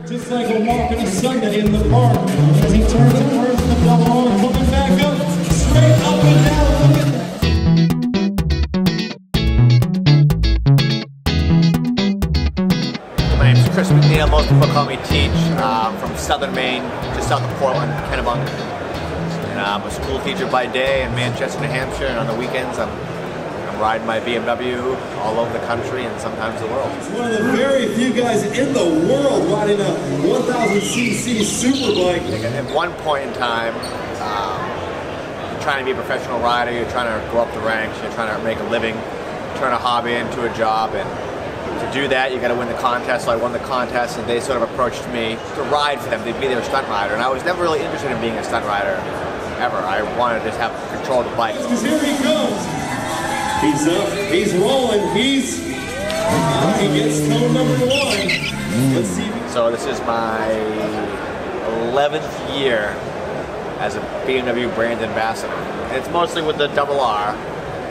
Just like a walk on a Sunday in the park, as he turns and turns the double arm, coming back up, straight up and down, look at that. My name's McNeil, most people call me Teach, from southern Maine, just south of Portland, Kennebunk. And I'm a school teacher by day in Manchester, New Hampshire, and on the weekends I'm riding my BMW all over the country and sometimes the world. He's one of the very few guys in the world riding a 1000cc superbike. At one point in time, you're trying to be a professional rider, you're trying to go up the ranks, you're trying to make a living, turn a hobby into a job, and to do that, you got to win the contest. So I won the contest, and they sort of approached me to ride for them. They'd be their stunt rider, and I was never really interested in being a stunt rider ever. I wanted to just have control of the bike. Because here he comes. He's up. He's rolling. He gets cone number 1. Let's see. So this is my 11th year as a BMW brand ambassador. And it's mostly with the double R,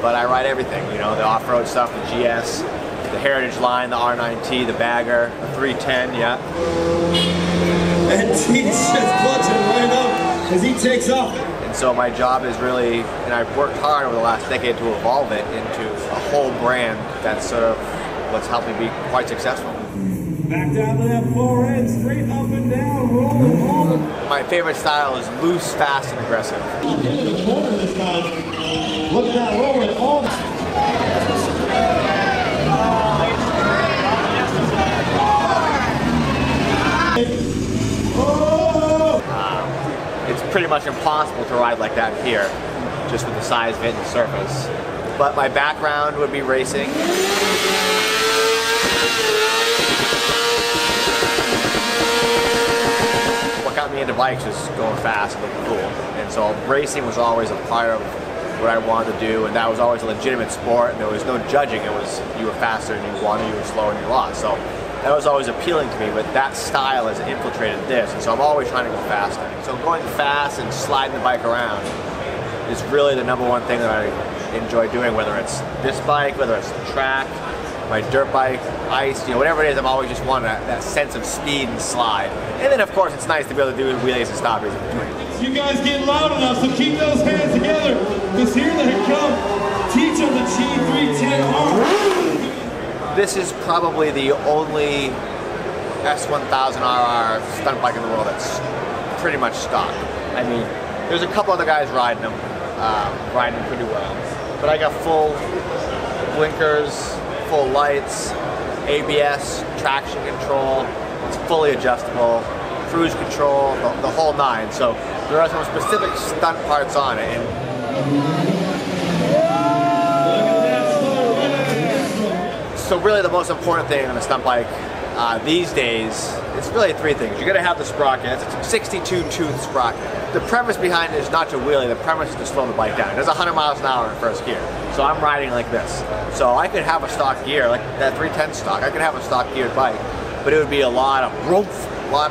but I ride everything. You know, the off-road stuff, the GS. The Heritage line, the R9T, the Bagger, the 310, yeah. And Teach just clutching right up as he takes off. And so my job is really, and I've worked hard over the last decade to evolve it into a whole brand that's sort of what's helped me be quite successful. Back down to that far end, straight up and down, rolling. My favorite style is loose, fast, and aggressive. In the corner this time. Look at that rolling all. It's pretty much impossible to ride like that here, just with the size of it and the surface. But my background would be racing. What got me into bikes was going fast and looking cool. And so racing was always a part of what I wanted to do, and that was always a legitimate sport, and there was no judging. It was you were faster and you won, or you were slower and you lost. So that was always appealing to me, but that style has infiltrated this, and so I'm always trying to go faster. So going fast and sliding the bike around is really the #1 thing that I enjoy doing, whether it's this bike, whether it's the track, my dirt bike, ice, you know, whatever it is, I'm always just wanting that sense of speed and slide. And then of course it's nice to be able to do wheelies and stoppies in between. You guys get loud enough, so keep those hands together, because here they come. Teach on the G310R. This is probably the only S1000RR stunt bike in the world that's pretty much stock. I mean, there's a couple other guys riding them pretty well. But I got full blinkers, full lights, ABS, traction control, it's fully adjustable, cruise control, the whole nine. So there are some specific stunt parts on it. And so really the most important thing on a stunt bike these days, it's really 3 things. You gotta have the sprocket. It's a 62 tooth sprocket. The premise behind it is not to wheelie, the premise is to slow the bike down. It does 100 miles an hour in first gear. So I'm riding like this. So I could have a stock gear, like that 310 stock, I could have a stock geared bike, but it would be a lot of oomph, a lot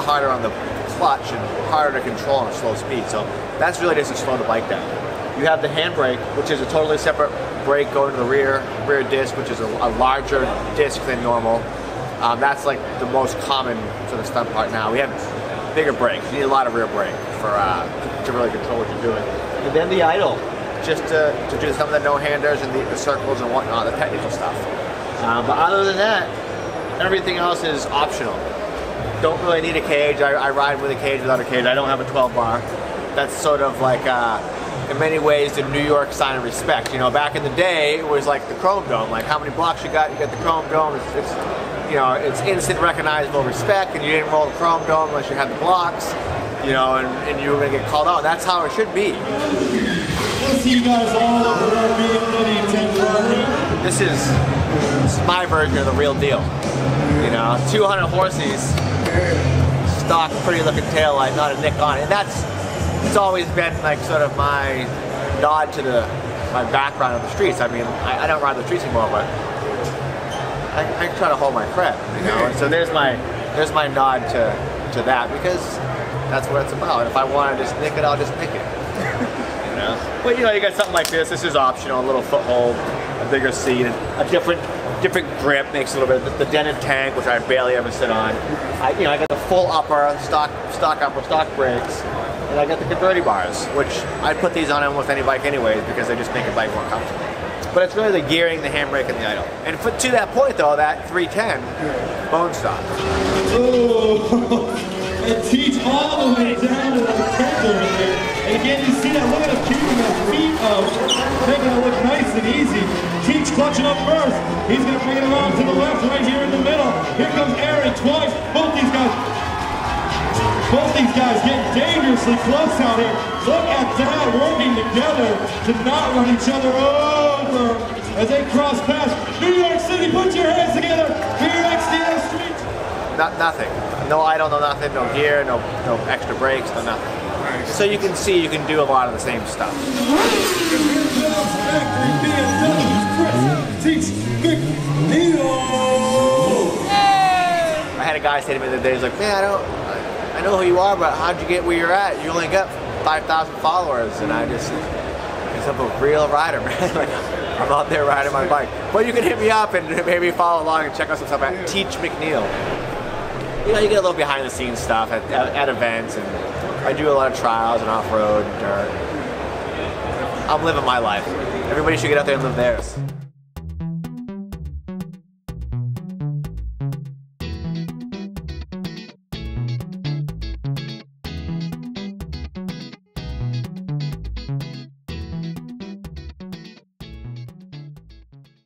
harder on the clutch and harder to control on a slow speed. So that's really just to slow the bike down. You have the handbrake, which is a totally separate brake going to the rear disc, which is a larger disc than normal. That's like the most common sort of stunt part now. We have bigger brakes. You need a lot of rear brake to really control what you're doing. And then the idle, just to do some of the no-handers and the circles and whatnot, the technical stuff. But other than that, everything else is optional. Don't really need a cage. I ride with a cage, without a cage. I don't have a 12 bar. That's sort of like, in many ways, the New York sign of respect. You know, back in the day, it was like the chrome dome. Like, how many blocks you got the chrome dome. It's instant recognizable respect, and you didn't roll the chrome dome unless you had the blocks, you know, and you were going to get called out. That's how it should be. We'll see you guys all over our BMW 10 This is my version of the real deal. You know, 200 horses, stock, pretty looking tail light, not a nick on it. And it's always been like sort of my nod to my background of the streets. I mean, I don't ride the streets anymore, but I try to hold my cred, you know. And so there's my nod to that, because that's what it's about. If I want to just nick it, I'll just nick it. You know. But you know, you got something like this. This is optional. A little foothold, a bigger seat, a different different grip, makes a little bit. The dented tank, which I barely ever sit on. I got the full upper, stock upper, stock brakes, and I got the converti bars, which I put these on almost any bike anyways because they just make a bike more comfortable. But it's really the gearing, the handbrake, and the idle. And to that point though, that 310 bone stock. Oh, and Teach all the way down to the turns over there. And again, you see that, look at him keeping his feet up, making it look nice and easy. Teach clutching up first. He's gonna bring it around to the left, right here in the middle. Here comes Aaron twice. Both these guys getting dangerously close out here. Look at that, working together to not run each other over as they cross paths. New York City, put your hands together for your XDS Street. Nothing. No idle, no nothing, no gear, no extra brakes, no nothing. So you can see you can do a lot of the same stuff. Teach McNeil. I had a guy say to me the other day, he's like, man, I know who you are, but how'd you get where you're at? You only got 5,000 followers, and because I'm a real rider, man. Like, I'm out there riding my bike. But you can hit me up and maybe follow along and check out some stuff at Teach McNeil. You know, you get a little behind the scenes stuff at events, and I do a lot of trials and off-road and dirt. I'm living my life. Everybody should get out there and live theirs.